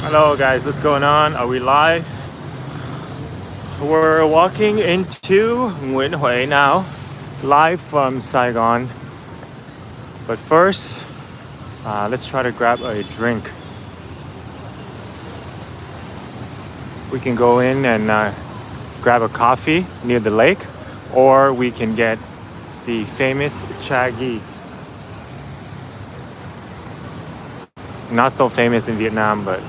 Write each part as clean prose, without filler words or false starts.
Hello guys, what's going on? Are we live? We're walking into Nguyen Huệ now, live from Saigon. But first, let's try to grab a drink. We can go in and grab a coffee near the lake, or we can get the famous Chagi. Not so famous in Vietnam, but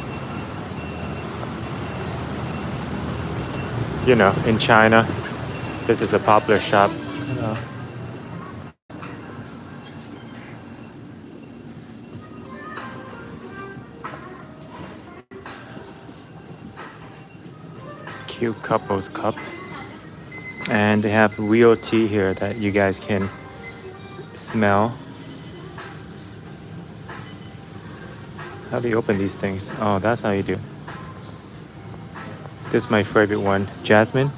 you know, in China, this is a popular shop. Cute couples cup. And they have real tea here that you guys can smell. How do you open these things? Oh, that's how you do. This is my favorite one, jasmine.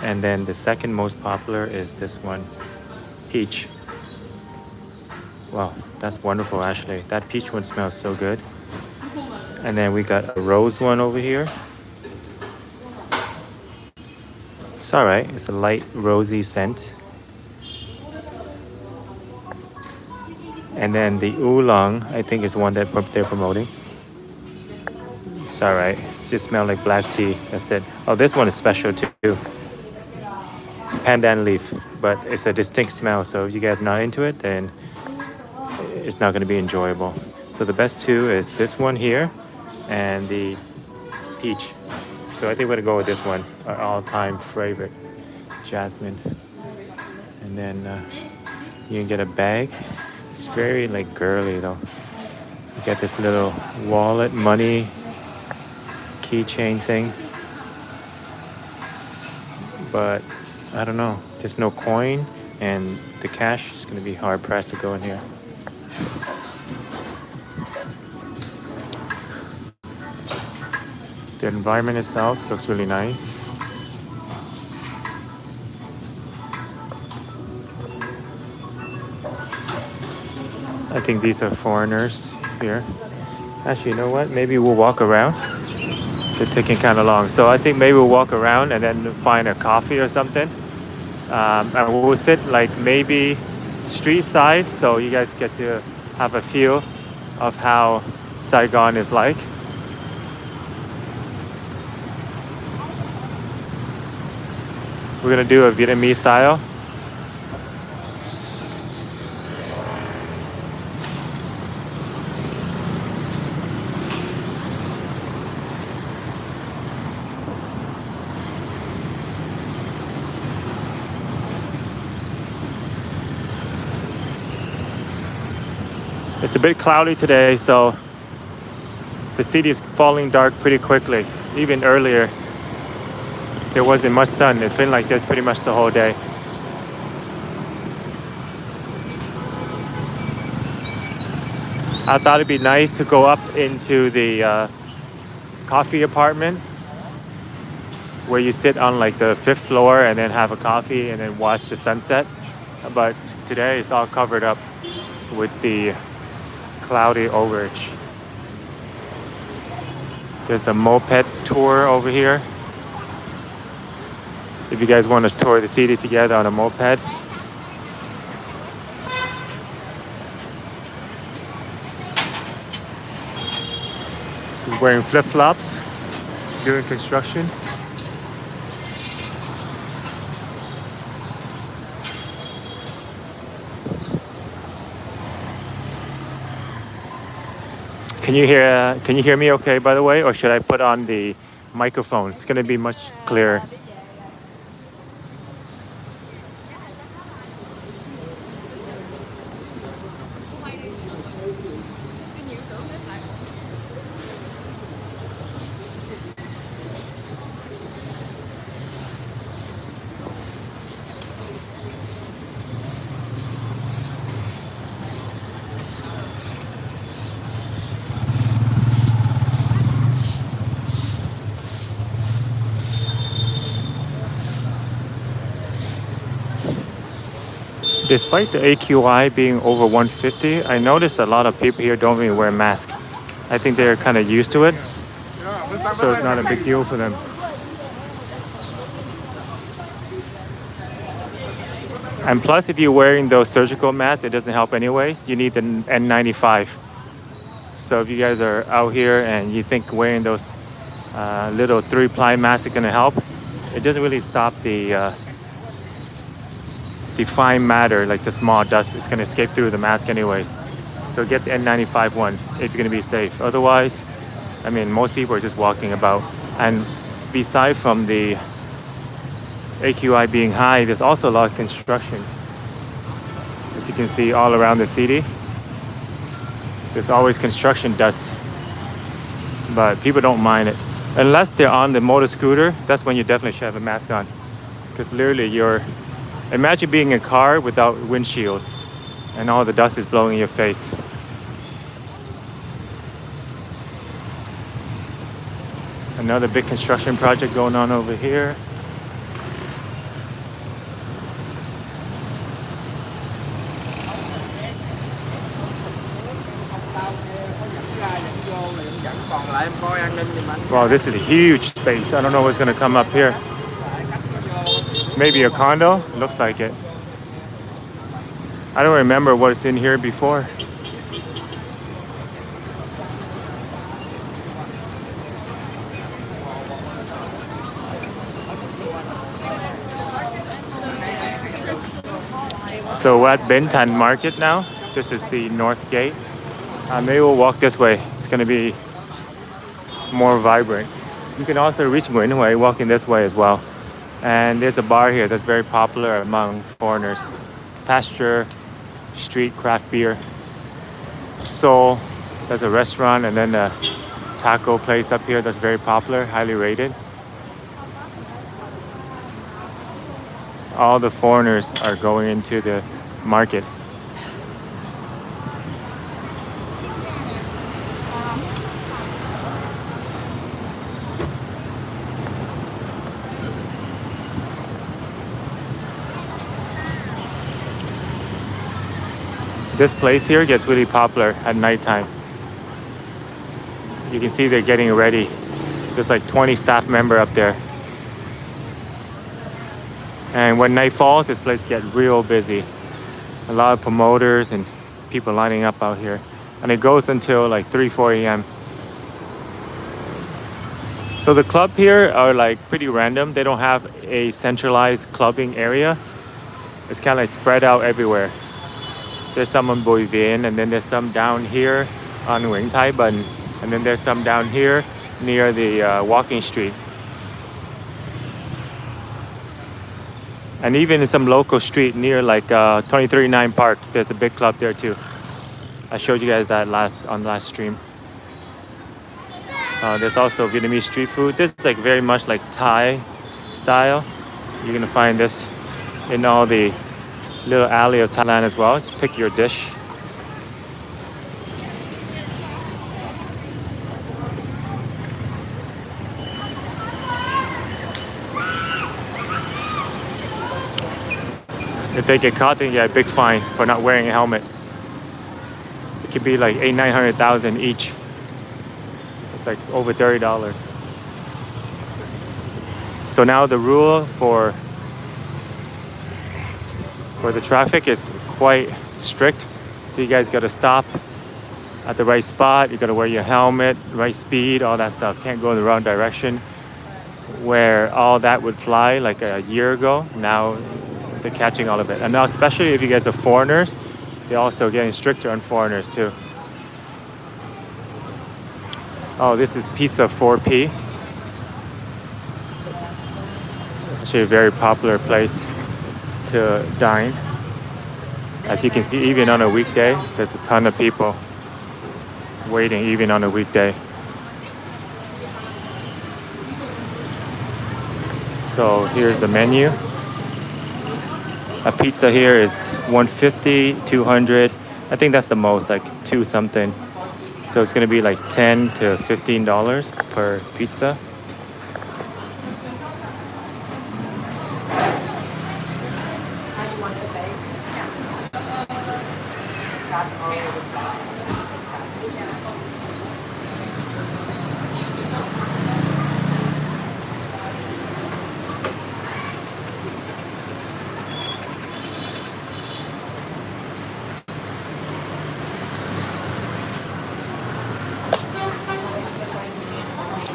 And then the second most popular is this one, peach. Wow, that's wonderful actually. That peach one smells so good. And then we got a rose one over here. It's all right, it's a light rosy scent. And then the oolong, I think is one that they're promoting. It's all right, it just smells like black tea, that's it. Oh, this one is special too. It's pandan leaf, but it's a distinct smell, so if you guys are not into it, then it's not gonna be enjoyable. So the best two is this one here and the peach. So I think we're gonna go with this one, our all-time favorite, jasmine. And then you can get a bag. It's very like girly though. You get this little wallet, money, keychain thing. But I don't know, there's no coin and the cash is gonna be hard pressed to go in here. The environment itself looks really nice. I think these are foreigners here. Actually, you know what? Maybe we'll walk around. They're taking kind of long. So I think maybe we'll walk around and then find a coffee or something. And we'll sit like maybe street side so you guys get to have a feel of how Saigon is like. We're gonna do a Vietnamese style. It's a bit cloudy today, so the city is falling dark pretty quickly. Even earlier, there wasn't much sun. It's been like this pretty much the whole day. I thought it'd be nice to go up into the coffee apartment where you sit on like the 5th floor and then have a coffee and then watch the sunset. But today it's all covered up with the cloudy overage. There's a moped tour over here. If you guys want to tour the city together on a moped. He's wearing flip-flops during construction. Can you hear me okay, by the way, or should I put on the microphone? It's going to be much clearer. Despite the AQI being over 150, I noticed a lot of people here don't even wear masks. I think they're kind of used to it, so it's not a big deal for them. And plus, if you're wearing those surgical masks, it doesn't help anyways. You need the N95. So if you guys are out here and you think wearing those little 3-ply masks is going to help, it doesn't really stop the fine matter, like the small dust. It's going to escape through the mask anyways. So get the N95 one if you're going to be safe. Otherwise, I mean, most people are just walking about. And beside from the AQI being high, there's also a lot of construction. As you can see all around the city, there's always construction dust. But people don't mind it. Unless they're on the motor scooter, that's when you definitely should have a mask on. Because literally imagine being in a car without windshield and all the dust is blowing in your face. Another big construction project going on over here. Wow, this is a huge space. I don't know what's going to come up here. Maybe a condo? Looks like it. I don't remember what's in here before. So we're at Ben Thanh Market now. This is the north gate. Maybe we'll walk this way. It's going to be more vibrant. You can also reach Nguyen Huệ walking this way as well. And there's a bar here that's very popular among foreigners. Pasture Street Craft Beer. Seoul, there's a restaurant, and then a taco place up here that's very popular, highly rated. All the foreigners are going into the market. This place here gets really popular at nighttime. You can see they're getting ready. There's like 20 staff members up there. And when night falls, this place gets real busy. A lot of promoters and people lining up out here. And it goes until like 3, 4 a.m. So the club here are like pretty random. They don't have a centralized clubbing area. It's kind of like spread out everywhere. There's some on Bùi Viện, and then there's some down here on Nguyễn Thái Bình, and then there's some down here near the walking street. And even in some local street near like 2309 Park, there's a big club there too. I showed you guys that on the last stream. There's also Vietnamese street food. This is like very much like Thai style. You're gonna find this in all the little alley of Thailand as well. Just pick your dish. If they get caught, they get a big fine for not wearing a helmet. It could be like 800,000, 900,000 each. It's like over $30. So now the rule for the traffic is quite strict. So you guys got to stop at the right spot. You got to wear your helmet, right speed, all that stuff. Can't go in the wrong direction. Where all that would fly like a year ago, now they're catching all of it. And now, especially if you guys are foreigners, they're also getting stricter on foreigners too. Oh, this is Pizza 4P. It's actually a very popular place to dine. As you can see, even on a weekday, there's a ton of people waiting even on a weekday. So here's the menu. A pizza here is $150, $200. I think that's the most, like 2 something. So it's gonna be like $10 to $15 per pizza.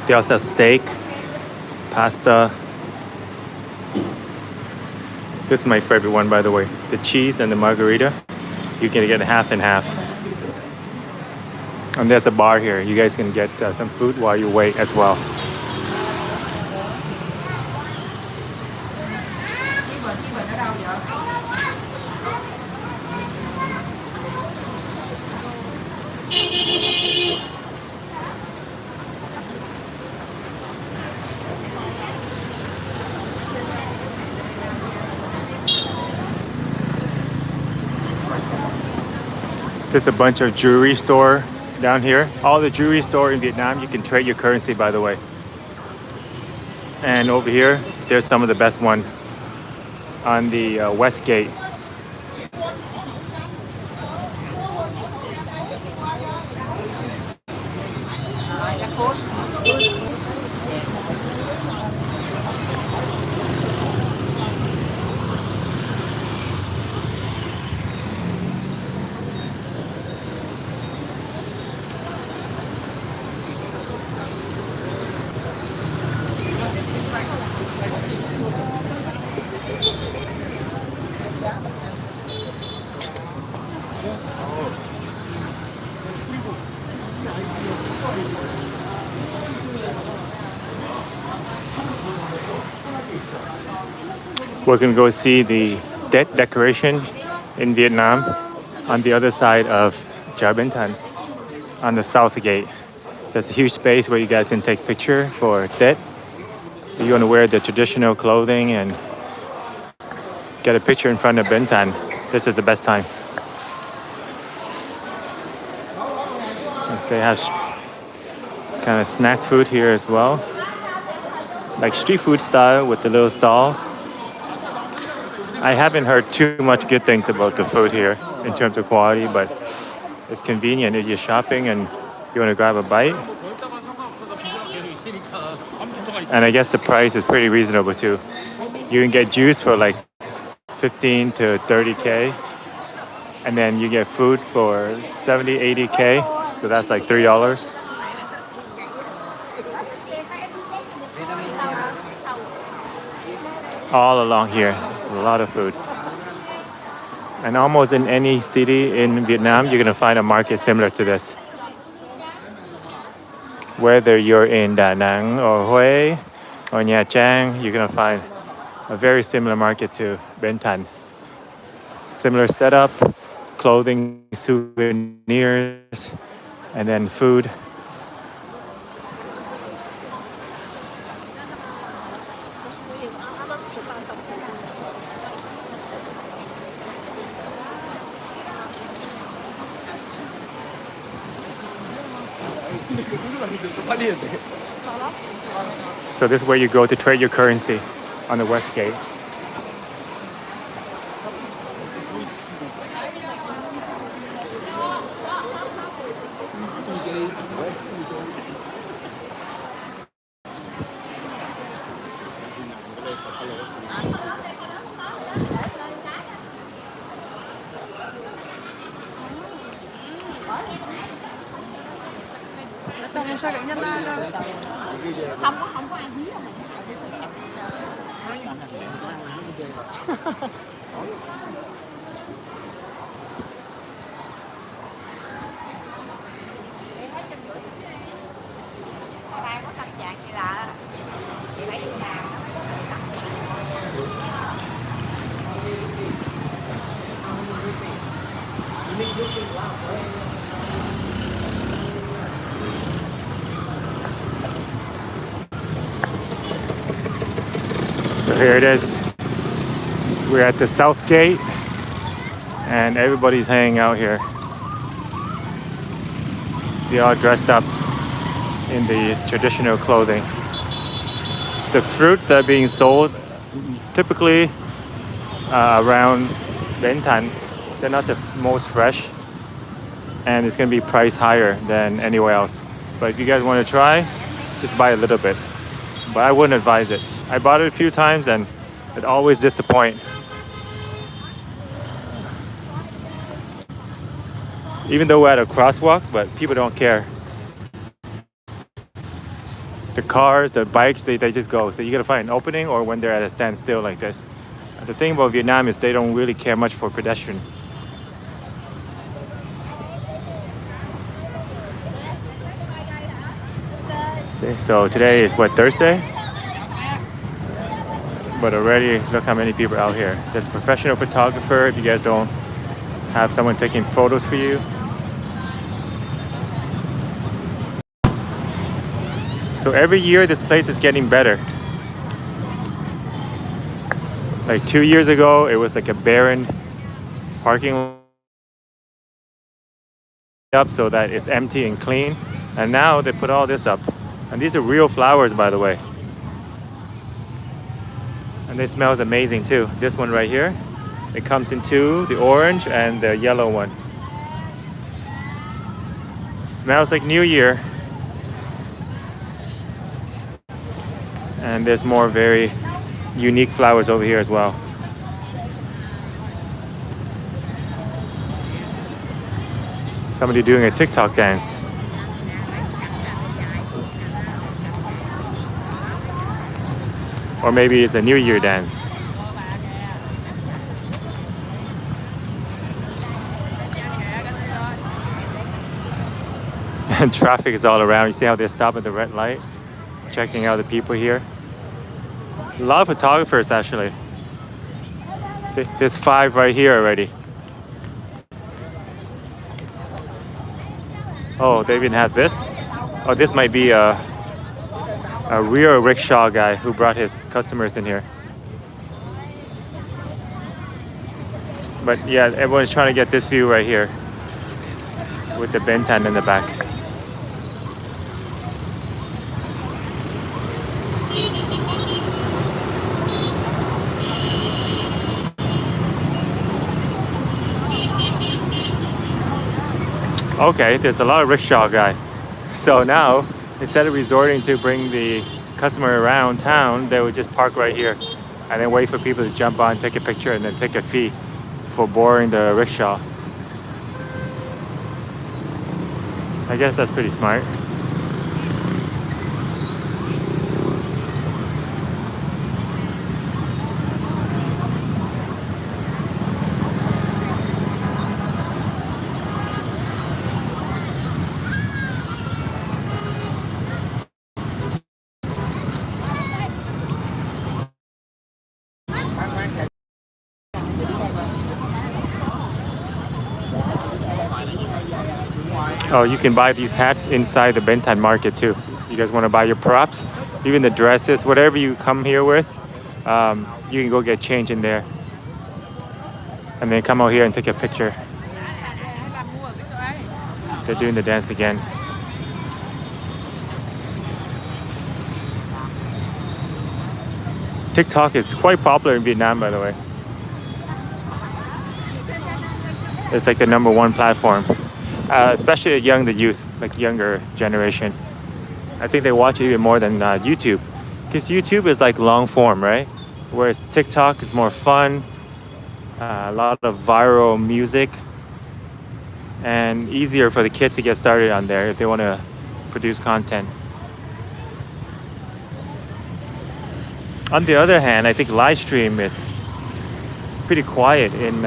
They also have steak, pasta. This is my favorite one, by the way. The cheese and the margarita. You can get half and half. And there's a bar here. You guys can get some food while you wait as well. There's a bunch of jewelry store down here. All the jewelry store in Vietnam, you can trade your currency, by the way. And over here, there's some of the best one on the west gate. We're gonna go see the Tết decoration in Vietnam on the other side of Ben Thanh on the south gate. There's a huge space where you guys can take picture for Tết. If you want to wear the traditional clothing and get a picture in front of Ben Thanh, this is the best time. They have kind of snack food here as well, like street food style with the little stalls. I haven't heard too much good things about the food here in terms of quality, but it's convenient if you're shopping and you want to grab a bite. And I guess the price is pretty reasonable too. You can get juice for like 15 to 30K, and then you get food for 70, 80K, so that's like $3. All along here, there's a lot of food. And almost in any city in Vietnam, you're gonna find a market similar to this. Whether you're in Da Nang or Huế or Nha Trang, you're gonna find a very similar market to Ben Thanh. Similar setup, clothing, souvenirs, and then food. So this is where you go to trade your currency on the west gate. Không có ai hí đâu. Ai có tâm trạng gì là chị phải đi làm. So here it is. We're at the south gate and everybody's hanging out here. They're all dressed up in the traditional clothing. The fruits that are being sold typically around Ben Thanh, they're not the most fresh, and it's going to be priced higher than anywhere else. But if you guys want to try, just buy a little bit. But I wouldn't advise it. I bought it a few times and it always disappoints. Even though we're at a crosswalk, but people don't care. the cars, the bikes, they just go. So you gotta find an opening or when they're at a standstill like this. The thing about Vietnam is they don't really care much for pedestrian. See, so today is what, Thursday? But already look how many people are out here. There's a professional photographer if you guys don't have someone taking photos for you. So every year this place is getting better. Like 2 years ago it was like a barren parking lot up so that it's empty and clean. And now they put all this up. And these are real flowers, by the way. And they smells amazing too. This one right here, it comes in two, the orange and the yellow one. Smells like New Year. And there's more very unique flowers over here as well. Somebody doing a TikTok dance. Or maybe it's a New Year dance. And traffic is all around. You see how they stop at the red light? Checking out the people here. A lot of photographers actually. See, there's 5 right here already. Oh, they even have this. Oh, this might be a real rickshaw guy who brought his customers in here. But yeah, everyone's trying to get this view right here with the Ben Thanh in the back. Okay, there's a lot of rickshaw guy. So now, instead of resorting to bring the customer around town, they would just park right here and then wait for people to jump on, take a picture, and then take a fee for boarding the rickshaw. I guess that's pretty smart. Oh, you can buy these hats inside the Ben Thanh market too. You guys want to buy your props, even the dresses, whatever you come here with, you can go get change in there. And then come out here and take a picture. They're doing the dance again. TikTok is quite popular in Vietnam, by the way. It's like the #1 platform. Especially the youth, like younger generation. I think they watch it even more than YouTube, because YouTube is like long form, right? Whereas TikTok is more fun, a lot of viral music, and easier for the kids to get started on there if they want to produce content. On the other hand, I think live stream is pretty quiet in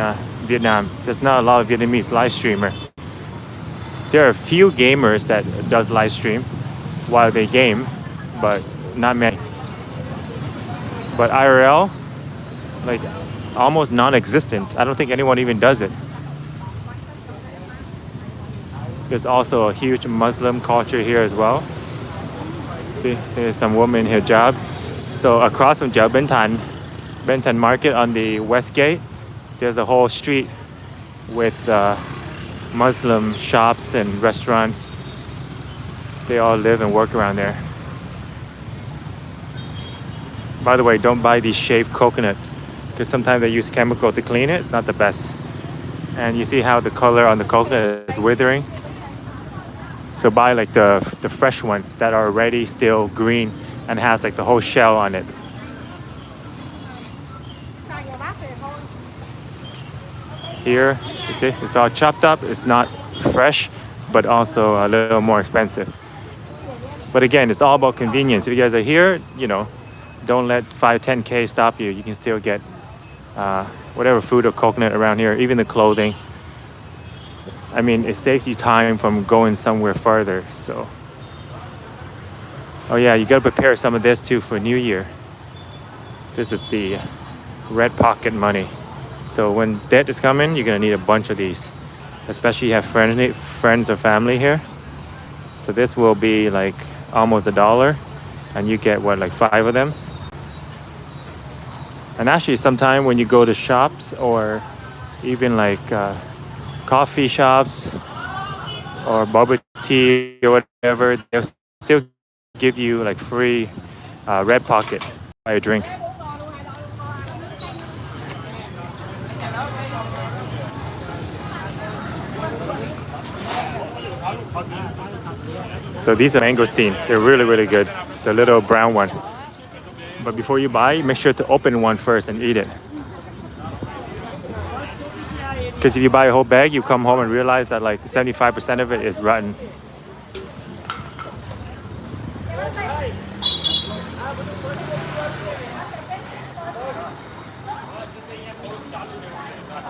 Vietnam. There's not a lot of Vietnamese live streamer. There are a few gamers that does live stream while they game, but not many. But IRL, like almost non-existent. I don't think anyone even does it. There's also a huge Muslim culture here as well. See, there's some woman in hijab. So across from Ben Thanh Market on the west gate, there's a whole street with Muslim shops and restaurants. They all live and work around there. By the way, don't buy these shaved coconut, because sometimes they use chemical to clean it. It's not the best. And you see how the color on the coconut is withering? So buy like the fresh one that are already still green and has like the whole shell on it. Here, you see, it's all chopped up. It's not fresh, but also a little more expensive. But again, it's all about convenience. If you guys are here, you know, don't let 5-10K stop you. You can still get whatever food or coconut around here, even the clothing. I mean, it saves you time from going somewhere further. So, oh yeah, you gotta prepare some of this too for New Year. This is the red pocket money. So when debt is coming, you're gonna need a bunch of these, especially if you have friends or family here. So this will be like almost $1, and you get what, like 5 of them. And actually, sometime when you go to shops or even like coffee shops or bubble tea or whatever, they'll still give you like free red pocket buy a drink. So these are mangosteen. They're really, really good. The little brown one. But before you buy, make sure to open one first and eat it. Because if you buy a whole bag, you come home and realize that like 75% of it is rotten.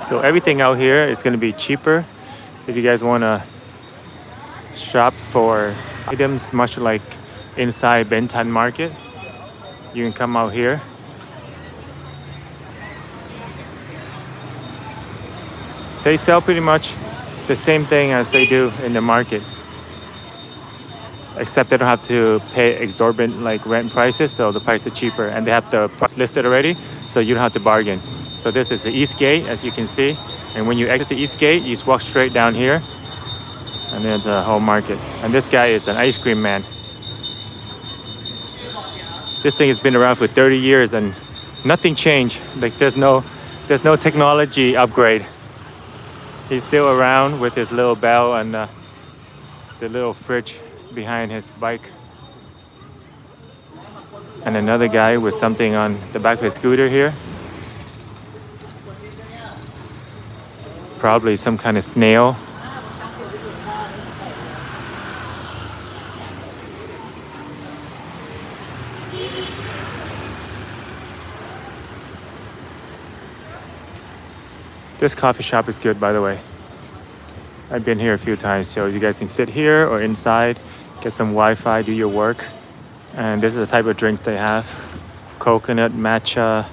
So everything out here is going to be cheaper. If you guys want to shop for items much like inside Ben Thanh market, you can come out here. They sell pretty much the same thing as they do in the market, except they don't have to pay exorbitant like rent prices, so the price is cheaper, and they have the price listed already, so you don't have to bargain. So this is the East Gate, as you can see, and when you exit the East Gate, you just walk straight down here, and there's the whole market. And this guy is an ice cream man. This thing has been around for 30 years and nothing changed. Like there's no technology upgrade. He's still around with his little bell and the little fridge behind his bike. And another guy with something on the back of his scooter here. Probably some kind of snail. This coffee shop is good, by the way. I've been here a few times, so you guys can sit here or inside, get some Wi-Fi, do your work. And this is the type of drinks they have. Coconut, matcha,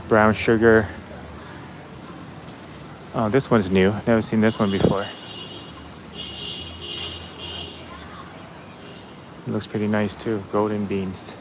brown sugar. Oh, this one's new. Never seen this one before. It looks pretty nice too. Golden beans.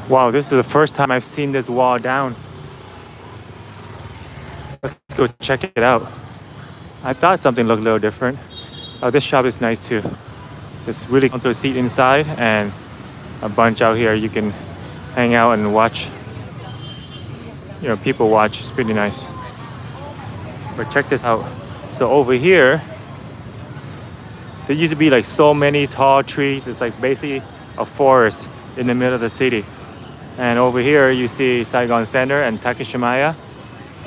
Wow, this is the first time I've seen this wall down. Let's go check it out. I thought something looked a little different. Oh, this shop is nice too. It's really onto a seat inside and a bunch out here. You can hang out and watch. You know, people watch. It's pretty nice. But check this out. So over here, there used to be like so many tall trees. It's like basically a forest in the middle of the city. And over here you see Saigon Center and Takashimaya.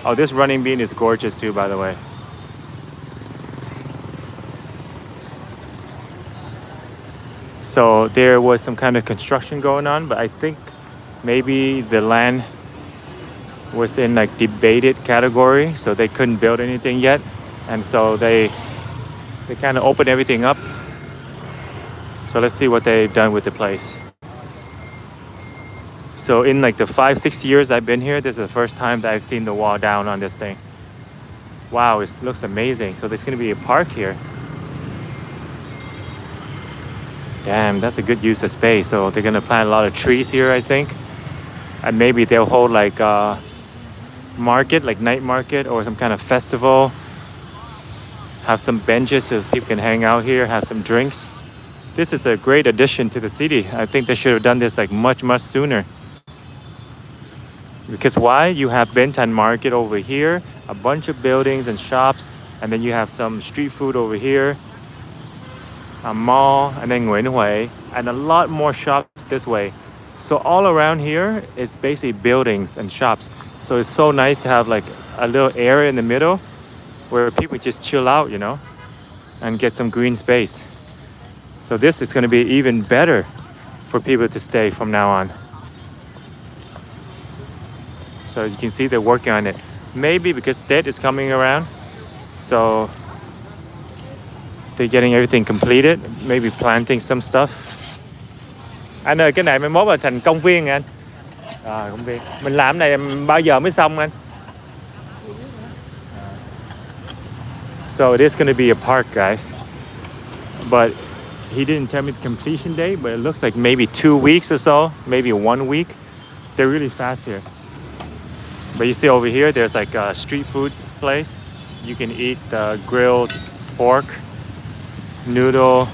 Oh, this running bean is gorgeous too, by the way. So there was some kind of construction going on, but I think maybe the land was in like debated category, so they couldn't build anything yet. And so they kind of opened everything up. So let's see what they've done with the place. So in like the 5-6 years I've been here, this is the first time that I've seen the wall down on this thing. Wow, it looks amazing. So there's gonna be a park here. Damn, that's a good use of space. So they're gonna plant a lot of trees here, I think. And maybe they'll hold like a market, like night market or some kind of festival. Have some benches so people can hang out here, have some drinks. This is a great addition to the city. I think they should have done this like much sooner. Because why? You have Ben Thanh Market over here, a bunch of buildings and shops, and then you have some street food over here, a mall, and then Nguyen Huệ, and a lot more shops this way. So all around here is basically buildings and shops. So it's so nice to have like a little area in the middle where people just chill out, you know, and get some green space. So this is going to be even better for people to stay from now on. So as you can see, they're working on it. Maybe because Tết is coming around, so they're getting everything completed. Maybe planting some stuff. Anh ơi, cái này mai mốt là thành công viên anh. Công viên. Mình làm này bao giờ mới xong anh? So it is going to be a park, guys. But he didn't tell me the completion date, but it looks like maybe 2 weeks or so, maybe 1 week. They're really fast here. But you see over here, there's like a street food place. You can eat grilled pork, noodle.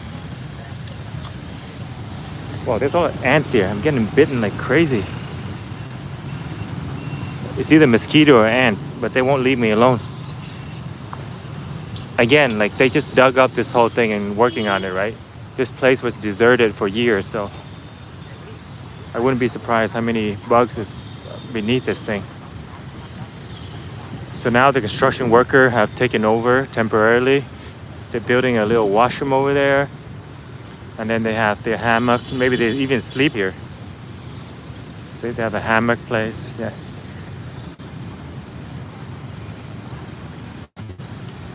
Wow, there's all the ants here. I'm getting bitten like crazy. It's either mosquito or ants, but they won't leave me alone. Again, like they just dug up this whole thing and working on it, right? This place was deserted for years, so I wouldn't be surprised how many bugs is beneath this thing. So now the construction worker have taken over temporarily. They're building a little washroom over there. And then they have their hammock. Maybe they even sleep here. So they have a hammock place. Yeah.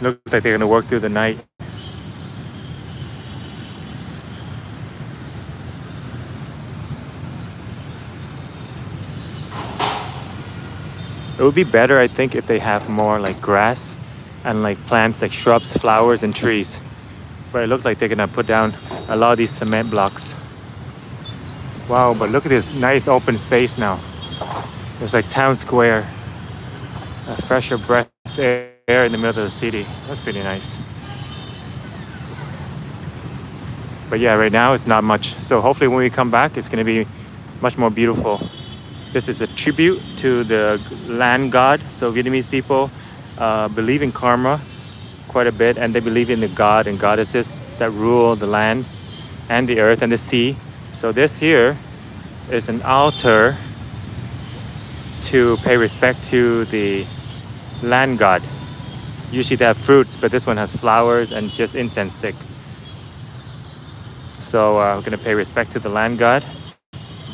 Looks like they're gonna work through the night. It would be better, I think, if they have more like grass and like plants like shrubs, flowers, and trees. But it looks like they're gonna put down a lot of these cement blocks. Wow, but look at this nice open space now. It's like town square. A fresher breath air in the middle of the city. That's pretty nice. But yeah, right now it's not much. So hopefully when we come back, it's gonna be much more beautiful. This is a tribute to the land god. So Vietnamese people believe in karma quite a bit, and they believe in the god and goddesses that rule the land and the earth and the sea. So this here is an altar to pay respect to the land god. Usually they have fruits, but this one has flowers and just incense stick. So we're gonna pay respect to the land god.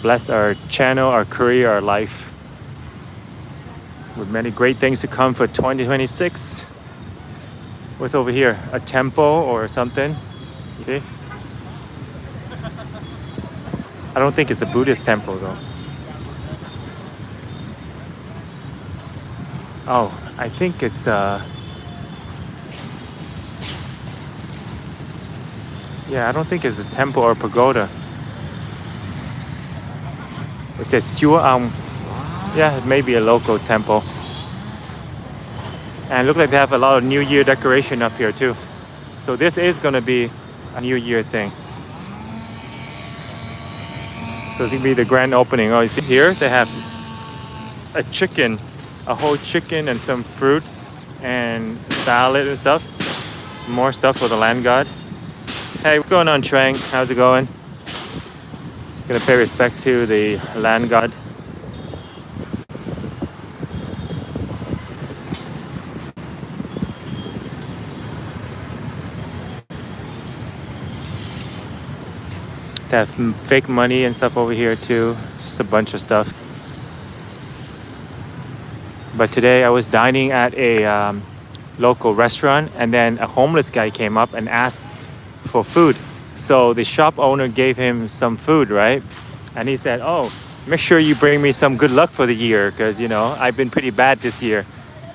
Bless our channel, our career, our life with many great things to come for 2026. What's over here? A temple or something? You see? I don't think it's a Buddhist temple though. Oh, I think it's yeah, I don't think it's a temple or pagoda. It says Chua Am. Yeah, it may be a local temple. And look like they have a lot of New Year decoration up here too. So this is gonna be a New Year thing. So it's gonna be the grand opening. Oh, you see here they have a chicken, a whole chicken and some fruits and salad and stuff. More stuff for the land god. Hey, what's going on, Trang? How's it going? Gonna pay respect to the land god. They have fake money and stuff over here too. Just a bunch of stuff. But today I was dining at a local restaurant, and then a homeless guy came up and asked for food. So the shop owner gave him some food, right? And he said, oh, make sure you bring me some good luck for the year, because, you know, I've been pretty bad this year.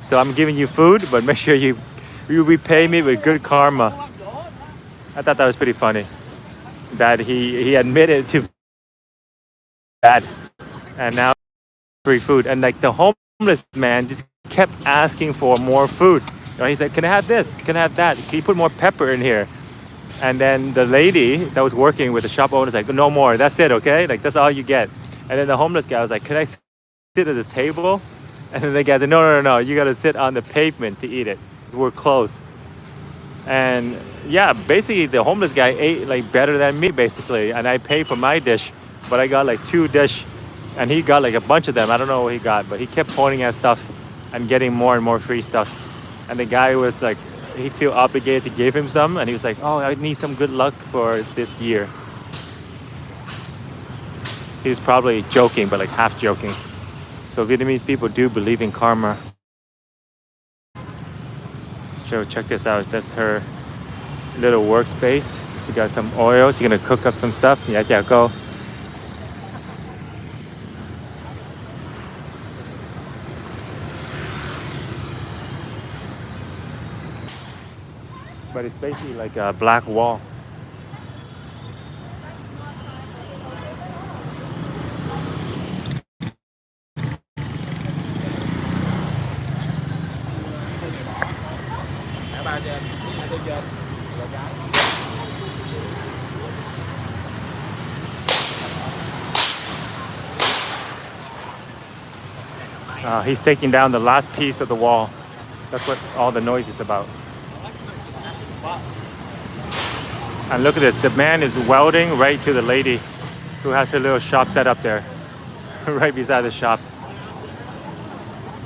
So I'm giving you food, but make sure you repay me with good karma. I thought that was pretty funny, that he admitted to bad, and now free food. And like the homeless man just kept asking for more food. You know, he said, can I have this? Can I have that? Can you put more pepper in here? And then the lady that was working with the shop owner was like, no more, that's it, okay? Like, that's all you get. And then the homeless guy was like, can I sit at the table? And then the guy said, no, you gotta sit on the pavement to eat it, 'cause we're closed. And yeah, basically the homeless guy ate like better than me, basically. And I paid for my dish, but I got like 2 dish, and he got like a bunch of them. I don't know what he got, but he kept pointing at stuff and getting more and more free stuff. And the guy was like, he feel obligated to give him some, and he was like, oh, I need some good luck for this year. He was probably joking, but like half joking. So Vietnamese people do believe in karma. So check this out. That's her little workspace. She got some oil. She's gonna cook up some stuff. Yeah, go. But it's basically like a black wall. He's taking down the last piece of the wall. That's what all the noise is about. And look at this. The man is welding right to the lady who has her little shop set up there, right beside the shop.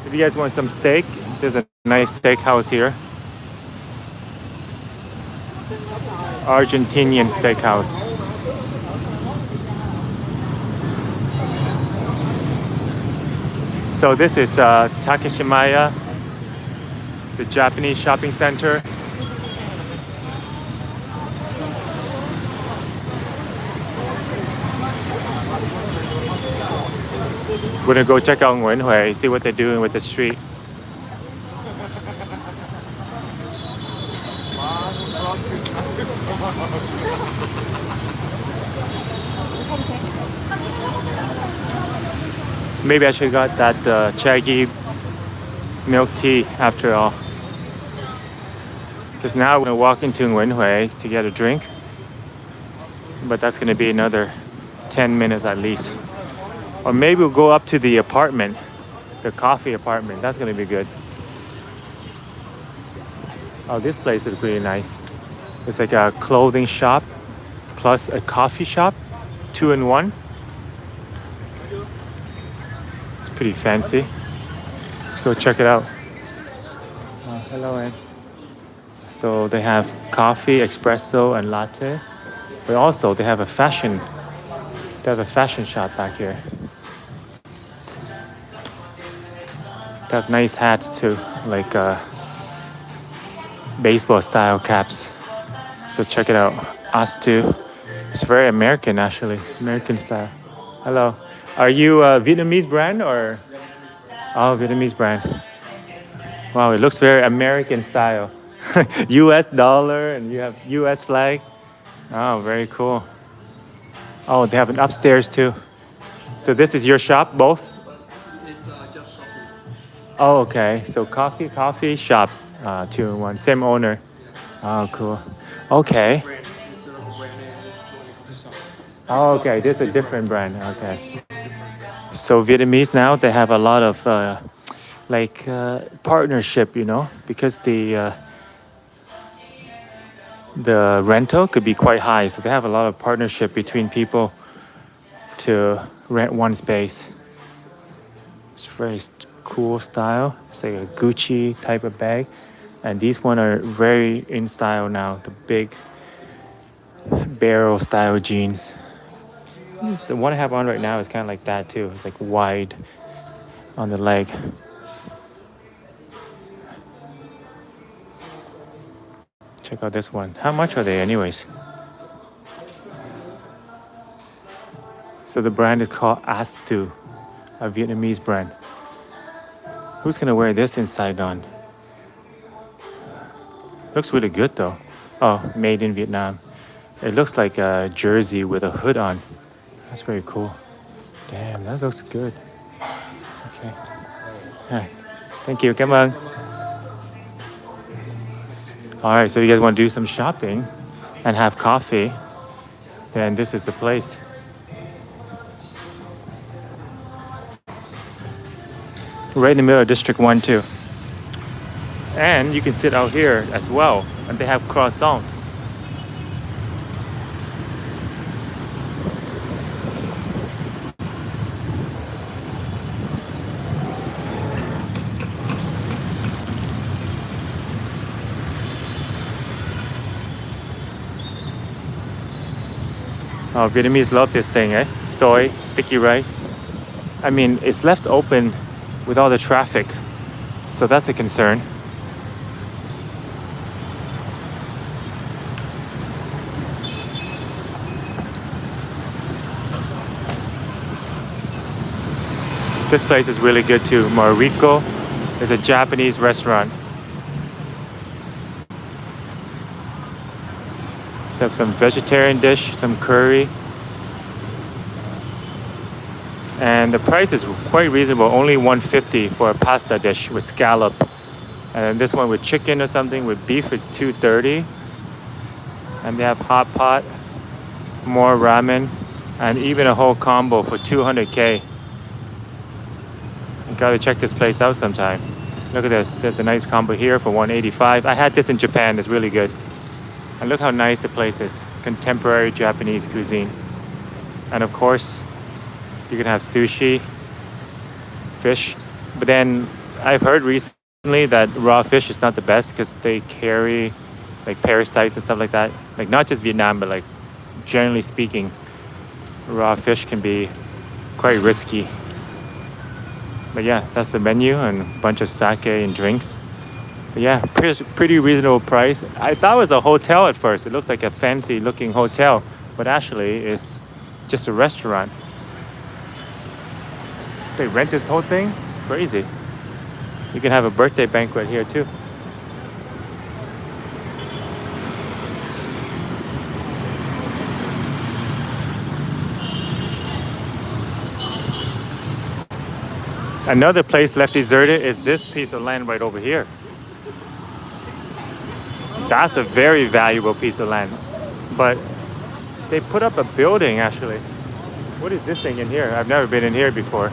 If you guys want some steak, there's a nice steakhouse here. Argentinian steakhouse. So this is Takeshimaya, the Japanese shopping center. We're gonna go check out Nguyen Huệ, see what they're doing with the street. Maybe I should have got that Chaggy milk tea after all. Because now we're gonna walk into Nguyen Huệ to get a drink. But that's gonna be another 10 minutes at least. Or maybe we'll go up to the apartment, the coffee apartment. That's gonna be good. Oh, this place is really nice. It's like a clothing shop plus a coffee shop, 2 in 1. It's pretty fancy. Let's go check it out. Hello, Ann. So they have coffee, espresso, and latte. But also they have a fashion shop back here. They have nice hats too, like baseball style caps. So check it out. Us too. It's very American actually, American style. Hello. Are you a Vietnamese brand or? Oh, Vietnamese brand. Wow, it looks very American style. US dollar and you have US flag. Oh, very cool. Oh, they have an upstairs too. So this is your shop, both? It's just coffee. Oh, okay. So coffee shop, 2 in 1. Same owner. Oh, cool. Okay. Brand. Instead of brand name, it's only coffee shop. Oh, okay. This is a different brand. Okay. So Vietnamese now, they have a lot of partnership, you know, because the rental could be quite high. So they have a lot of partnership between people to rent one space. It's very cool style. It's like a Gucci type of bag. And these one are very in style now. The big barrel style jeans. The one I have on right now is kind of like that too. It's like wide on the leg. Check out this one. How much are they anyways? So the brand is called Astu, a Vietnamese brand. Who's gonna wear this in Saigon? Looks really good though. Oh, made in Vietnam. It looks like a jersey with a hood on. That's very cool. Damn, that looks good. Okay. Hi. Thank you. Cảm ơn. All right, so you guys want to do some shopping? and have coffee, then this is the place. Right in the middle of District 1 too. And you can sit out here as well, and they have croissant. Oh, Vietnamese love this thing, eh? Soy, sticky rice. I mean, it's left open with all the traffic, so that's a concern. This place is really good too. Moriko is a Japanese restaurant. They have some vegetarian dish, some curry. And the price is quite reasonable, only $150 for a pasta dish with scallop. And this one with chicken or something with beef is $230. And they have hot pot, more ramen, and even a whole combo for $200K. You gotta check this place out sometime. Look at this. There's a nice combo here for $185. I had this in Japan. It's really good. And look how nice the place is. Contemporary Japanese cuisine. And of course, you can have sushi, fish. But then I've heard recently that raw fish is not the best because they carry like parasites and stuff like that. Like not just Vietnam, but like generally speaking, raw fish can be quite risky. But yeah, that's the menu and a bunch of sake and drinks. But yeah, pretty reasonable price. I thought it was a hotel at first. It looked like a fancy looking hotel, but actually it's just a restaurant. They rent this whole thing? It's crazy. You can have a birthday banquet here too. Another place left deserted is this piece of land right over here. That's a very valuable piece of land. But they put up a building actually. What is this thing in here? I've never been in here before.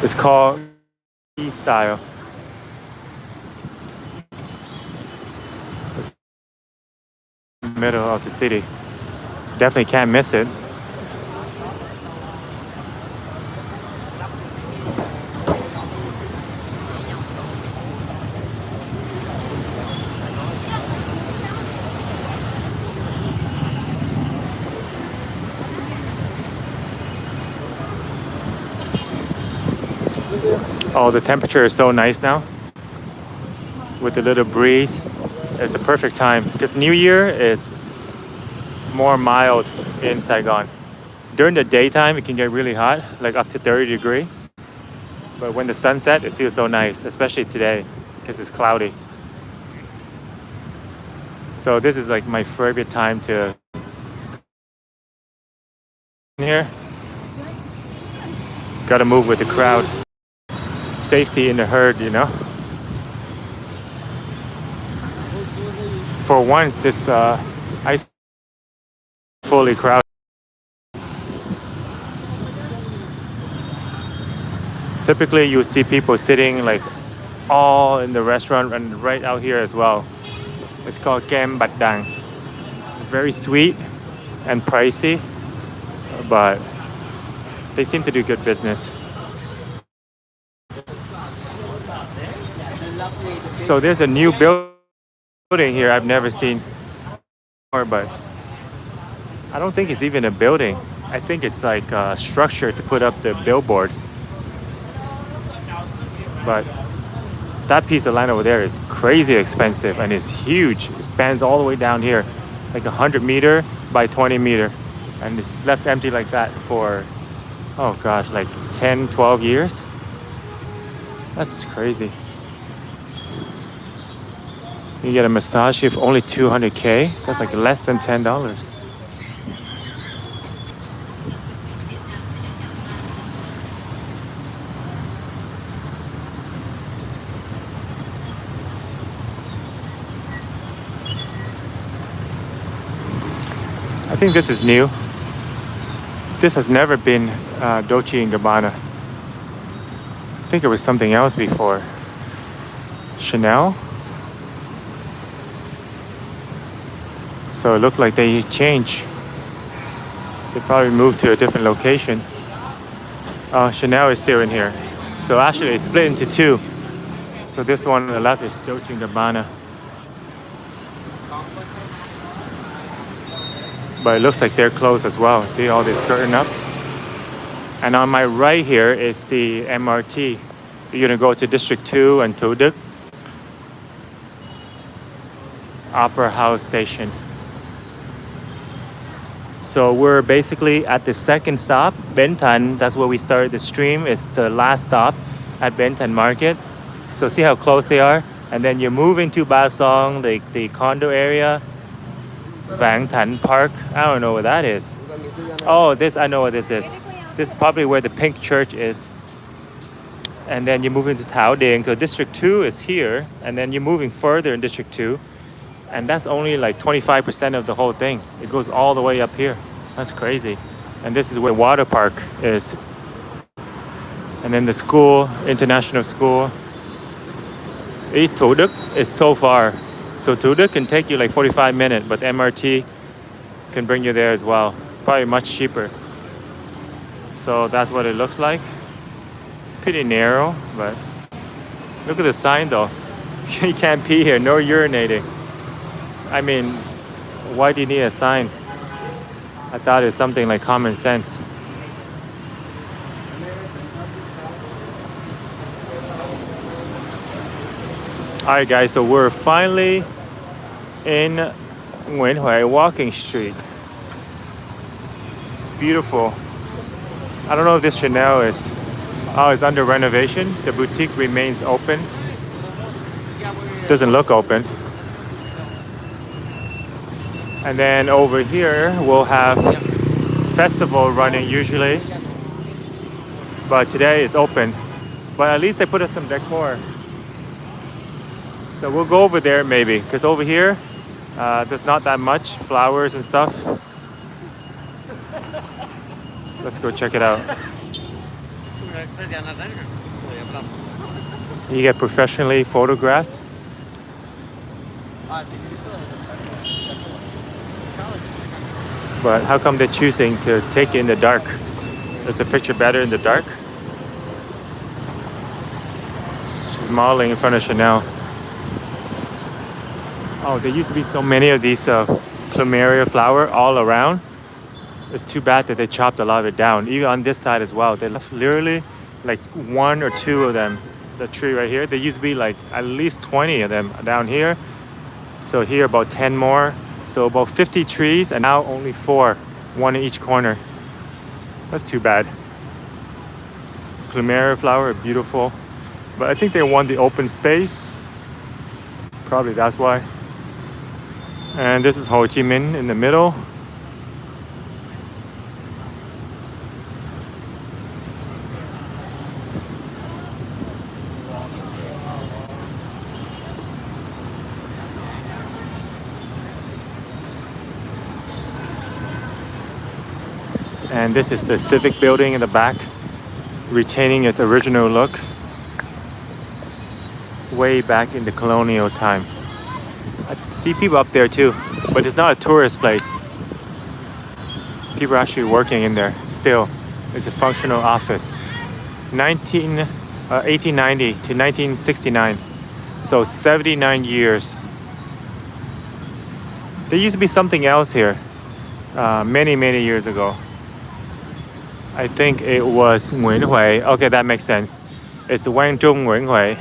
It's called E-Style. It's in the middle of the city. Definitely can't miss it. Oh, the temperature is so nice now. With a little breeze. It's a perfect time because New Year is more mild in Saigon. During the daytime, it can get really hot, like up to 30 degrees. But when the sun sets, it feels so nice, especially today because it's cloudy. So this is like my favorite time to here. Gotta move with the crowd. Safety in the herd, you know. For once, this ice fully crowded. Typically, you see people sitting like all in the restaurant and right out here as well. It's called kem bat dang. Very sweet and pricey, but they seem to do good business. So there's a new building here I've never seen before, but I don't think it's even a building. I think it's like a structure to put up the billboard. But that piece of land over there is crazy expensive and it's huge. It spans all the way down here, like 100 meter by 20 meter. And it's left empty like that for, oh gosh, like 10, 12 years. That's crazy. You get a massage here for only $200K. That's like less than $10. think this is new. This has never been Dolce & Gabbana. I think it was something else before. Chanel? So it looked like they changed. They probably moved to a different location. Chanel is still in here. So actually it's split into two. So this one on the left is Dolce & Gabbana. But it looks like they're closed as well. See all this skirting up? And on my right here is the MRT. You're gonna go to District 2 and Thủ Đức. Opera House Station. So we're basically at the second stop, Ben Thanh. That's where we started the stream. It's the last stop at Ben Thanh Market. So see how close they are? And then you're moving to Ba Song, the condo area. Vang Thanh Park. I don't know what that is. Oh, this, I know what this is. This is probably where the pink church is. And then you move into Thảo Điền. So District 2 is here. And then you're moving further in District 2. And that's only like 25% of the whole thing. It goes all the way up here. That's crazy. And this is where water park is. And then the school, international school. East Thủ Đức is so far. So Thủ Đức can take you like 45 minutes, but MRT can bring you there as well. Probably much cheaper. So that's what it looks like. It's pretty narrow, but look at the sign though. You can't pee here, no urinating. I mean, why do you need a sign? I thought it's something like common sense. Alright guys, so we're finally in Nguyen Huệ walking street. Beautiful. I don't know if this Chanel is, oh, it's under renovation. The boutique remains open. Doesn't look open. And then over here we'll have festival running usually, but today it's open. But at least they put us some decor. So we'll go over there maybe, because over here there's not that much flowers and stuff. Let's go check it out. You get professionally photographed. But how come they're choosing to take it in the dark? Is the picture better in the dark? She's modeling in front of Chanel. Oh, there used to be so many of these plumeria flower all around. It's too bad that they chopped a lot of it down. Even on this side as well. They left literally like one or two of them. The tree right here. There used to be like at least 20 of them down here. So here about 10 more. So about 50 trees and now only 4. One in each corner. That's too bad. Plumeria flower, beautiful. But I think they want the open space. Probably that's why. And this is Ho Chi Minh in the middle. And this is the Civic building in the back, retaining its original look way back in the colonial time. I see people up there too, but it's not a tourist place. People are actually working in there still. It's a functional office. 1890 to 1969, so 79 years. There used to be something else here many years ago. I think it was Nguyen Huệ. Okay, that makes sense. It's Quang Trung Nguyen Huệ.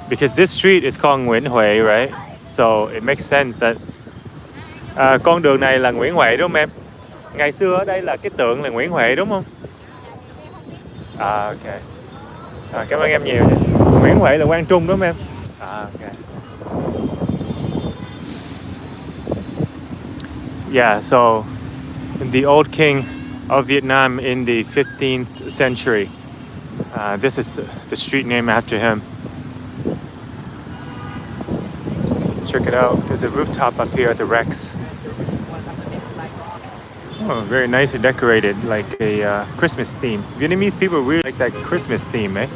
Because this street is called Nguyen Huệ, right? So it makes sense that con đường này là Nguyễn Huệ đúng không em? Ngày xưa ở đây là cái tượng là Nguyễn Huệ đúng không? À ok. Cảm ơn em nhiều. Nguyễn Huệ là Quang Trung đúng không em? À ok. Yeah, so the old king of Vietnam in the 15th century. This is the street name after him. Check it out. There's a rooftop up here at the Rex. Oh, very nicely decorated, like a Christmas theme. Vietnamese people really like that Christmas theme, eh?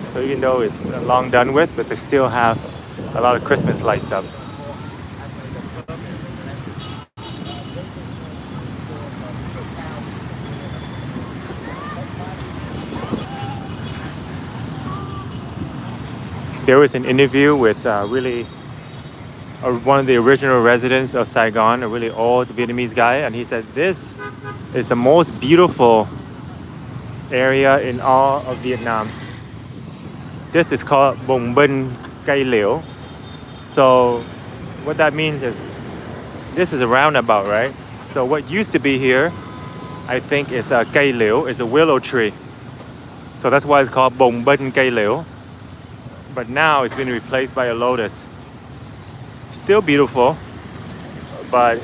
So even though it's long done with, but they still have a lot of Christmas lights up. There was an interview with really one of the original residents of Saigon, a really old Vietnamese guy, and he said this is the most beautiful area in all of Vietnam. This is called Bồng Binh Cây Liễu. So what that means is this is a roundabout, right? So what used to be here, I think, is a cây liễu, is a willow tree. So that's why it's called Bồng Binh Cây Liễu. But now it's been replaced by a lotus. Still beautiful, but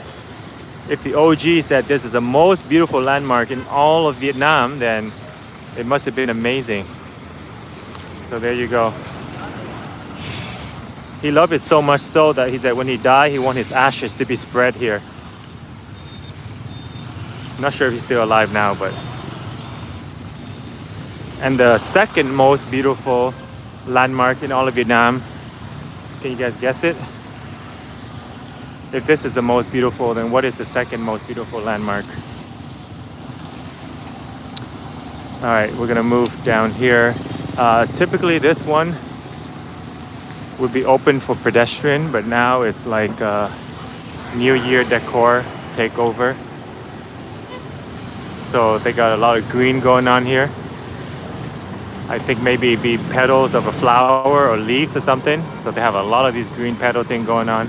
if the OG said this is the most beautiful landmark in all of Vietnam, then it must have been amazing. So there you go. He loved it so much so that he said when he died, he wanted his ashes to be spread here. Not sure if he's still alive now, but. And the second most beautiful landmark in all of Vietnam, can you guys guess it? If this is the most beautiful, then what is the second most beautiful landmark? All right, we're gonna move down here. Typically this one would be open for pedestrian, but now it's like New Year decor takeover. So they got a lot of green going on here. I think maybe it'd be petals of a flower or leaves or something. So they have a lot of these green petal thing going on.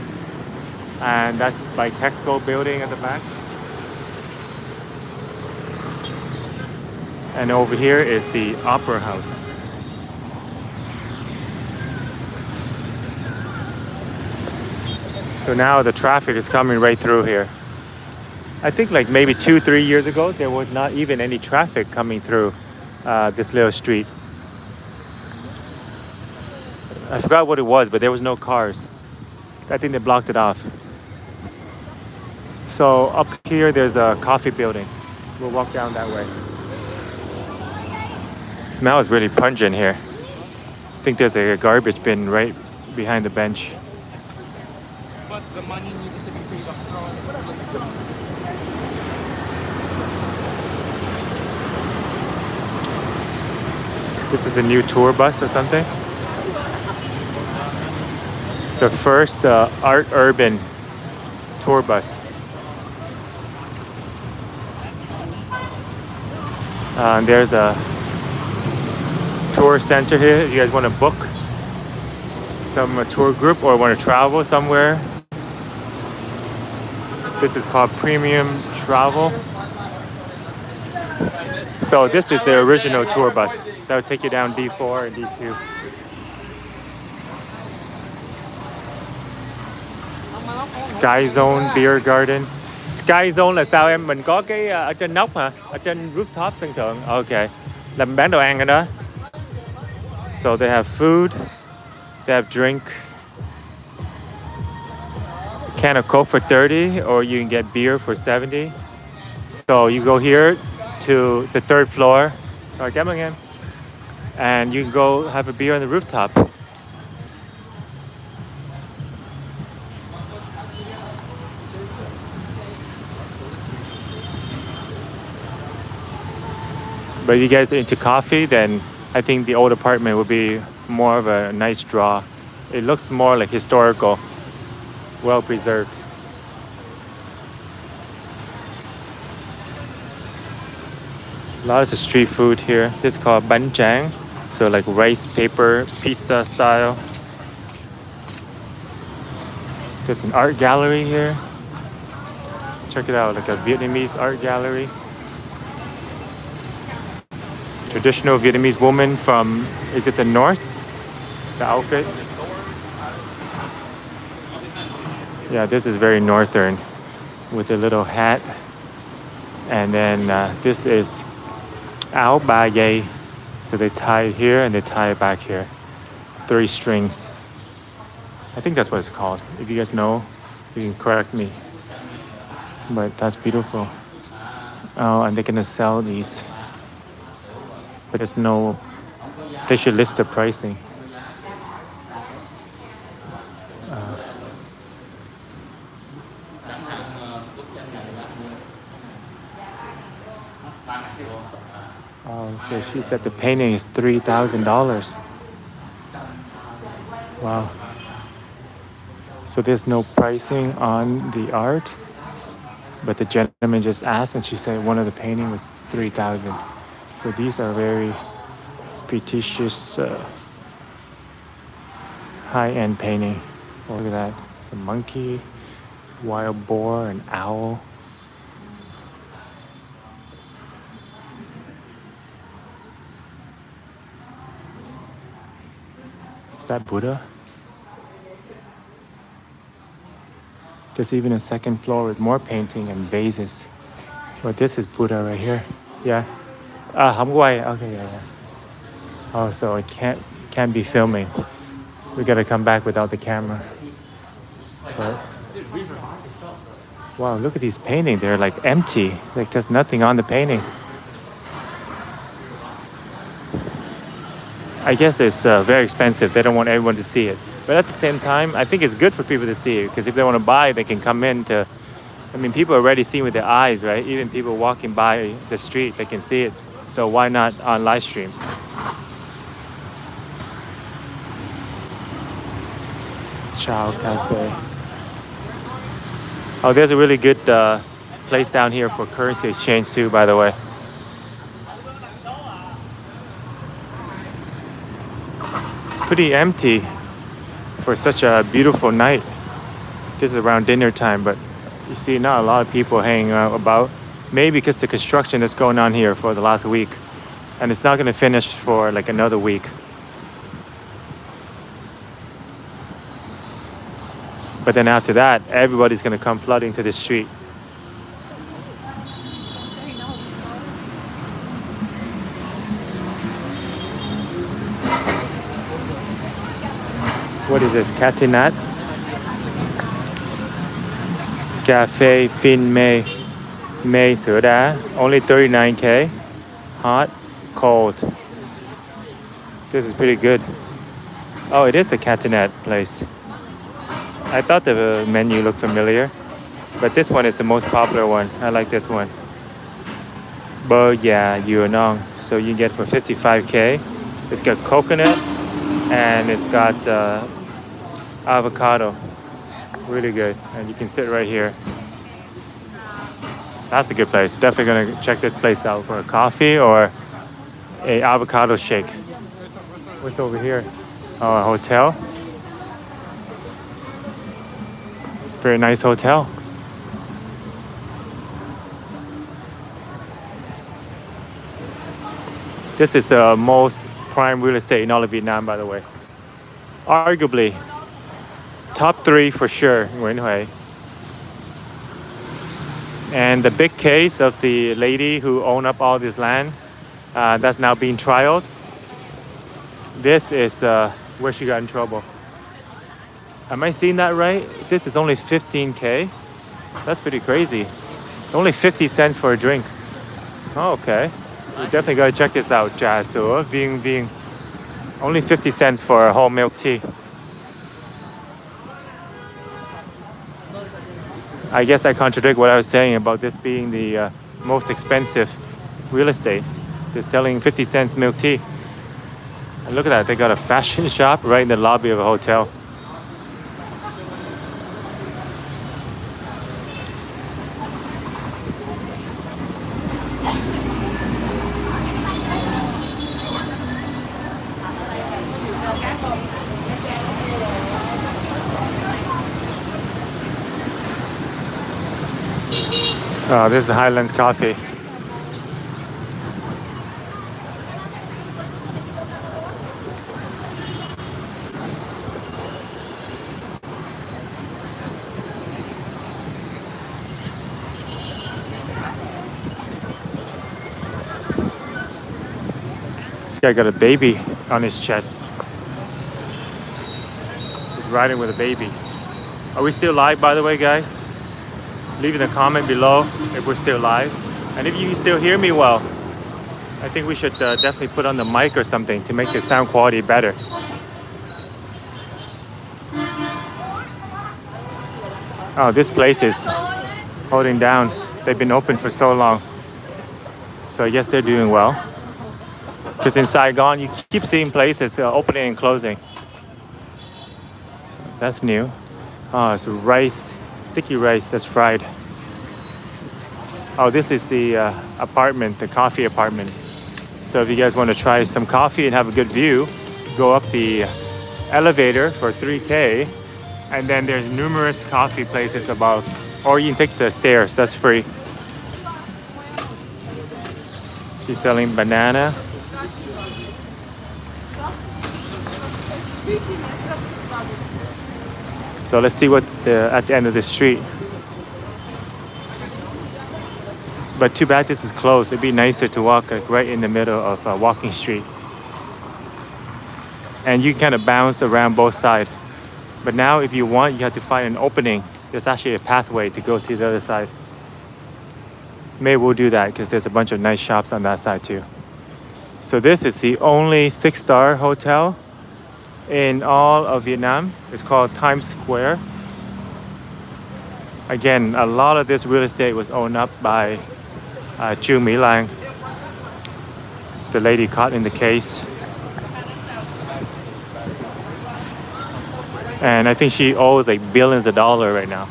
And that's Bitexco building at the back. And over here is the Opera House. So now the traffic is coming right through here. I think like maybe 2-3 years ago, there was not even any traffic coming through this little street. I forgot what it was, but there was no cars. I think they blocked it off. So up here, there's a coffee building. We'll walk down that way. Smell is really pungent here. I think there's a garbage bin right behind the bench. But the money needed to be paid up front. This is a new tour bus or something. The first Art Urban tour bus. There's a tour center here. You guys want to book some tour group or want to travel somewhere? This is called Premium Travel. So this is the original tour bus that will take you down D4 and D2. Sky Zone Beer Garden. Sky Zone là sao em? Mình có cái ở trên nóc hả? Ở trên rooftop sân thượng. Okay. Làm bán đồ ăn ở đó. So they have food, they have drink. A can of Coke for 30 or you can get beer for 70. So you go here to the third floor. Rồi, cảm ơn em. And you can go have a beer on the rooftop. But if you guys are into coffee, then I think the old apartment would be more of a nice draw. It looks more like historical, well preserved. Lots of street food here. This is called bánh tráng, so like rice paper pizza style. There's an art gallery here. Check it out, like a Vietnamese art gallery. Traditional Vietnamese woman from, is it the north? The outfit? Yeah, this is very northern with a little hat. And then this is áo ba dây. So they tie it here and they tie it back here. 3 strings. I think that's what it's called. If you guys know, you can correct me. But that's beautiful. Oh, and they're gonna sell these, but there's no. They should list the pricing. Oh, so she said the painting is $3,000. Wow. So there's no pricing on the art, but the gentleman just asked, and she said one of the painting was 3,000. So these are very prestigious, high-end painting. Oh, look at that! It's a monkey, wild boar, an owl. Is that Buddha? There's even a second floor with more painting and vases. But this is Buddha right here. Yeah. Không quay. Okay, yeah. Oh, so it can't be filming. We gotta come back without the camera. But wow, look at these paintings. They're like empty. Like there's nothing on the painting. I guess it's very expensive. They don't want everyone to see it. But at the same time, I think it's good for people to see it because if they want to buy, they can come in to. I mean, people are already seeing with their eyes, right? Even people walking by the street, they can see it. So why not on live stream? Chow Cafe. Oh, there's a really good place down here for currency exchange too, by the way. It's pretty empty for such a beautiful night. This is around dinner time, but you see not a lot of people hanging out about. Maybe because the construction is going on here for the last week. And it's not going to finish for like another week. But then after that, everybody's going to come flooding to the street. What is this? Catinat? Cafe Fin Mei Sữa Đá. Only 39K. Hot, cold. This is pretty good. Oh, it is a Catinat place. I thought the menu looked familiar, but this one is the most popular one. I like this one. Bơ già dừa non. So you get for 55K. It's got coconut and it's got avocado. Really good. And you can sit right here. That's a good place. Definitely gonna check this place out for a coffee or a avocado shake. What's over here? Oh, a hotel. It's a very nice hotel. This is the most prime real estate in all of Vietnam, by the way. Arguably, top 3 for sure, Nguyen Huệ. And the big case of the lady who owned up all this land, that's now being trialed. This is where she got in trouble. Am I seeing that right? This is only 15K. That's pretty crazy. Only 50 cents for a drink. Oh, okay. We definitely gotta check this out. Trà sữa viên viên. Only 50 cents for a whole milk tea. I guess that contradicts what I was saying about this being the most expensive real estate. They're selling 50 cents milk tea. And look at that, they got a fashion shop right in the lobby of a hotel. Oh, this is Highland Coffee. This guy got a baby on his chest. He's riding with a baby. Are we still live, by the way, guys? Leave in a comment below if we're still live. And if you can still hear me well, I think we should definitely put on the mic or something to make the sound quality better. Oh, this place is holding down. They've been open for so long. So I guess they're doing well. Because in Saigon, you keep seeing places opening and closing. That's new. Oh, it's rice, sticky rice that's fried. Oh, this is the apartment, the coffee apartment. So if you guys want to try some coffee and have a good view, go up the elevator for 3K. And then there's numerous coffee places above. Or you can take the stairs, that's free. She's selling banana. So let's see what at the end of the street. But too bad this is closed. It'd be nicer to walk like right in the middle of a walking street. And you kind of bounce around both sides. But now if you want, you have to find an opening. There's actually a pathway to go to the other side. Maybe we'll do that because there's a bunch of nice shops on that side too. So this is the only 6-star hotel in all of Vietnam. It's called Times Square. Again, a lot of this real estate was owned up by Chu Mi Lang, the lady caught in the case. And I think she owes like billions of dollars right now.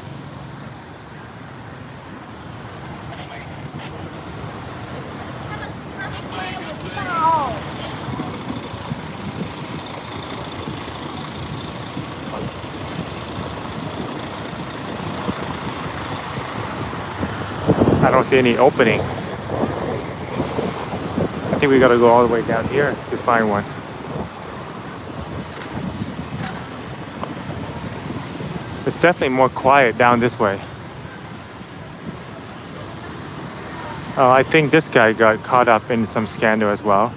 I don't see any opening. I think we gotta go all the way down here to find one. It's definitely more quiet down this way. Oh, I think this guy got caught up in some scandal as well.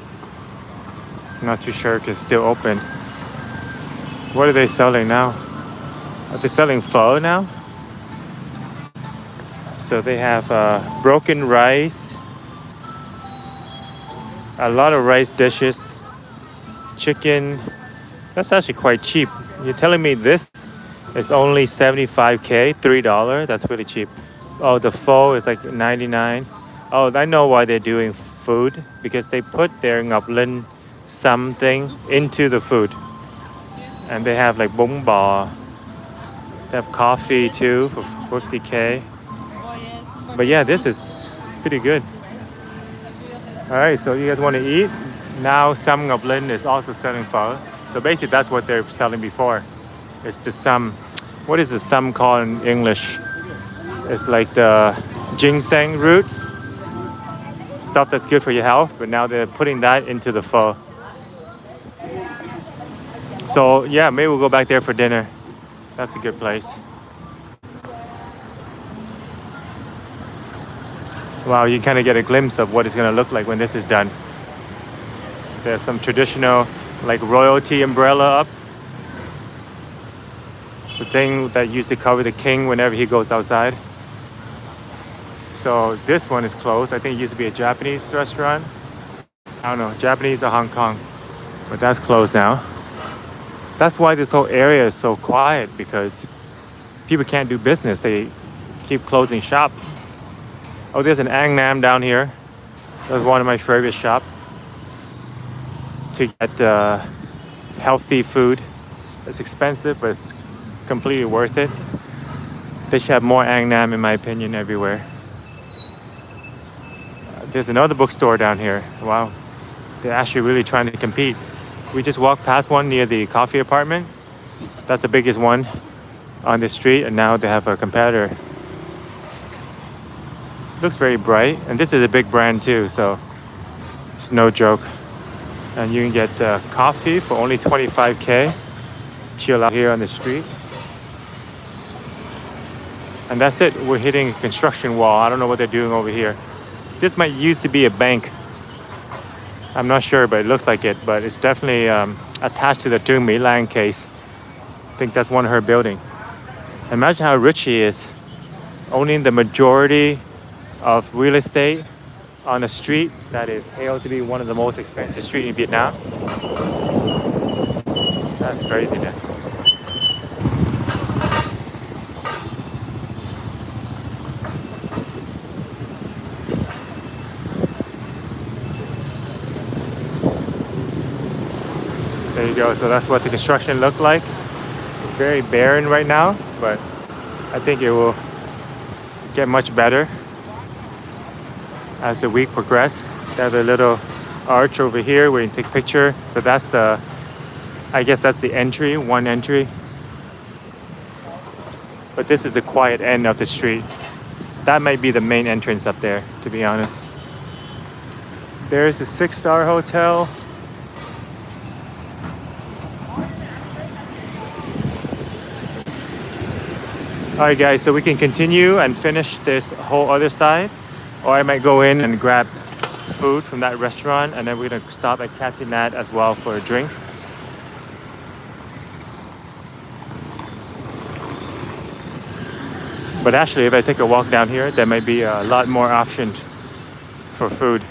I'm not too sure because it's still open. What are they selling now? Are they selling pho now? So they have broken rice, a lot of rice dishes, chicken. That's actually quite cheap. You're telling me this is only 75K, $3? That's really cheap. Oh, the pho is like 99. Oh, I know why they're doing food, because they put their Ngọc Linh something into the food. And they have like bún bò. They have coffee too for 50K. But yeah, this is pretty good. All right, so you guys want to eat? Now Sam Ngọc Linh is also selling pho. So basically that's what they're selling before. It's the some, what is the some called in English? It's like the ginseng roots, stuff that's good for your health, but now they're putting that into the pho. So yeah, maybe we'll go back there for dinner. That's a good place. Wow, you kind of get a glimpse of what it's going to look like when this is done. There's some traditional like royalty umbrella up. The thing that used to cover the king whenever he goes outside. So this one is closed. I think it used to be a Japanese restaurant. I don't know, Japanese or Hong Kong. But that's closed now. That's why this whole area is so quiet, because people can't do business. They keep closing shop. Oh, there's an Ang Nam down here. That's one of my favorite shops to get healthy food. It's expensive, but it's completely worth it. They should have more Ang Nam, in my opinion, everywhere. There's another bookstore down here. Wow, they're actually really trying to compete. We just walked past one near the coffee apartment. That's the biggest one on the street, and now they have a competitor. This looks very bright, and this is a big brand too, so it's no joke. And you can get coffee for only 25K. Chill out here on the street. And that's it. We're hitting a construction wall. I don't know what they're doing over here. This might used to be a bank. I'm not sure, but it looks like it. But it's definitely attached to the Chu Mi Lang case. I think that's one of her buildings. Imagine how rich she is. Owning the majority of real estate on a street that is hailed to be one of the most expensive streets in Vietnam. That's craziness. There you go. So that's what the construction looked like. Very barren right now, but I think it will get much better as the week progresses. They have a little arch over here where you can take picture. So that's the, I guess that's the entry, one entry. But this is the quiet end of the street. That might be the main entrance up there, to be honest. There's a 6-star hotel. Alright guys, so we can continue and finish this whole other side, or I might go in and grab food from that restaurant, and then we're gonna stop at Catinat as well for a drink. But actually, if I take a walk down here, there might be a lot more options for food.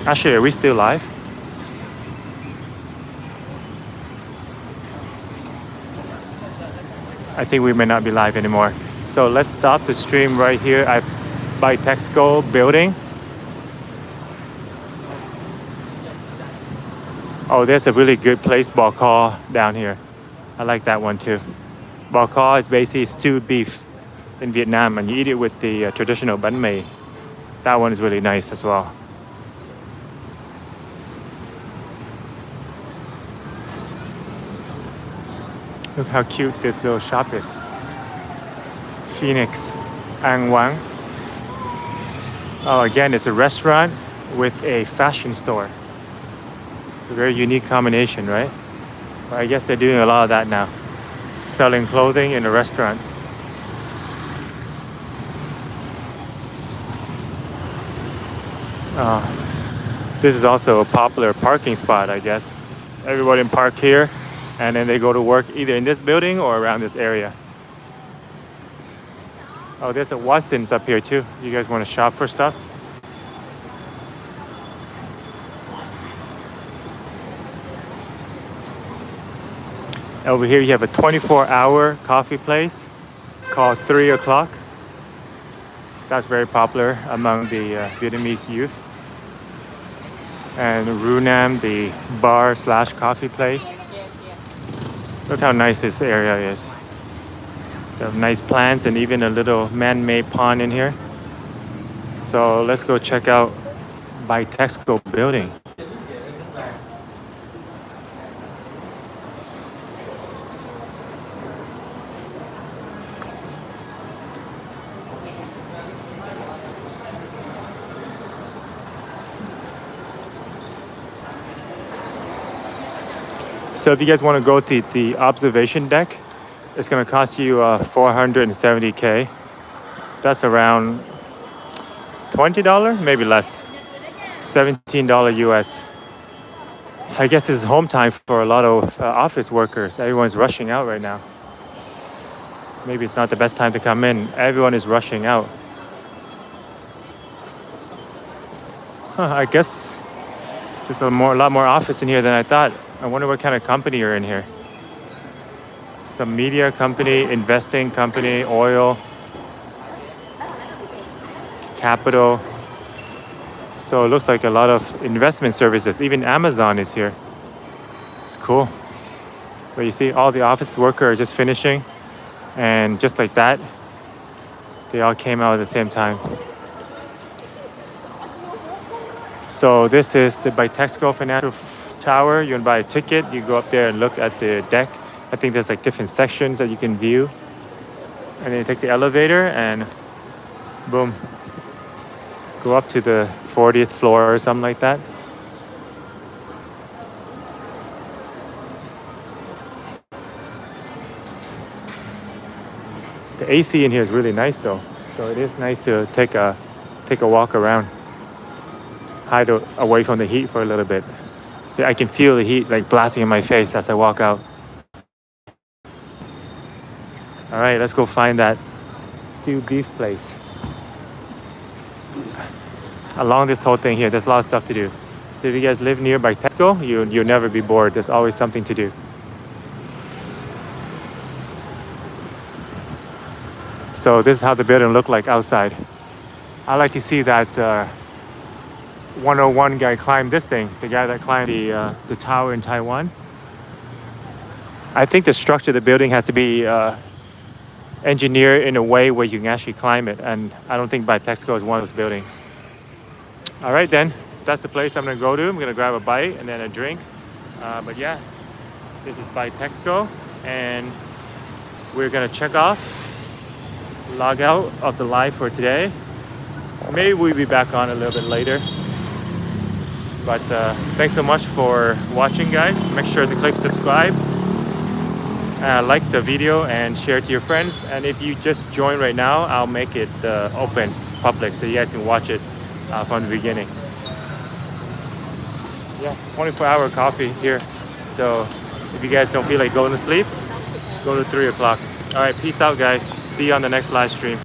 Actually, are we still live? I think we may not be live anymore. So let's stop the stream right here at Bitexco building. Oh, there's a really good place, bò kho, down here. I like that one too. Bò kho is basically stewed beef in Vietnam, and you eat it with the traditional bánh mì. That one is really nice as well. Look how cute this little shop is. Phoenix An Wang. Oh, again, it's a restaurant with a fashion store. A very unique combination, right? But I guess they're doing a lot of that now. Selling clothing in a restaurant. This is also a popular parking spot, I guess. Everybody park here, and then they go to work either in this building or around this area. Oh, there's a Watson's up here too. You guys want to shop for stuff? Over here you have a 24-hour coffee place called 3 o'clock. That's very popular among the Vietnamese youth. And Runam, the bar slash coffee place. Look how nice this area is. They have nice plants and even a little man-made pond in here. So let's go check out Bitexco building. So if you guys want to go to the observation deck, it's going to cost you 470K. That's around $20, maybe less. $17 US. I guess this is home time for a lot of office workers. Everyone's rushing out right now. Maybe it's not the best time to come in. Everyone is rushing out. I guess there's a lot more office in here than I thought. I wonder what kind of company you're in here. Some media company, investing company, oil, capital. So it looks like a lot of investment services. Even Amazon is here. It's cool. But you see all the office workers are just finishing, and just like that, they all came out at the same time. So this is the Bitexco Financial Tower. You want to buy a ticket, you go up there and look at the deck. I think there's like different sections that you can view. And then you take the elevator and boom, go up to the 40th floor or something like that. The AC in here is really nice though. So it is nice to take a walk around. Hide away from the heat for a little bit. See, I can feel the heat like blasting in my face as I walk out. All right, let's go find that stew beef place. Along this whole thing here, there's a lot of stuff to do. So if you guys live near Bitexco, you'll never be bored. There's always something to do. So this is how the building looked like outside. I like to see that 101 guy climb this thing. The guy that climbed the tower in Taiwan. I think the structure of the building has to be engineered in a way where you can actually climb it. And I don't think Bitexco is one of those buildings. All right, then. That's the place I'm gonna go to. I'm gonna grab a bite and then a drink. But yeah, this is Bitexco, and we're gonna check off, log out of the live for today. Maybe we'll be back on a little bit later. But thanks so much for watching, guys. Make sure to click subscribe, like the video, and share it to your friends. And if you just join right now, I'll make it open, public, so you guys can watch it from the beginning. Yeah, 24-hour coffee here. So if you guys don't feel like going to sleep, go to 3 o'clock. All right, peace out, guys. See you on the next live stream.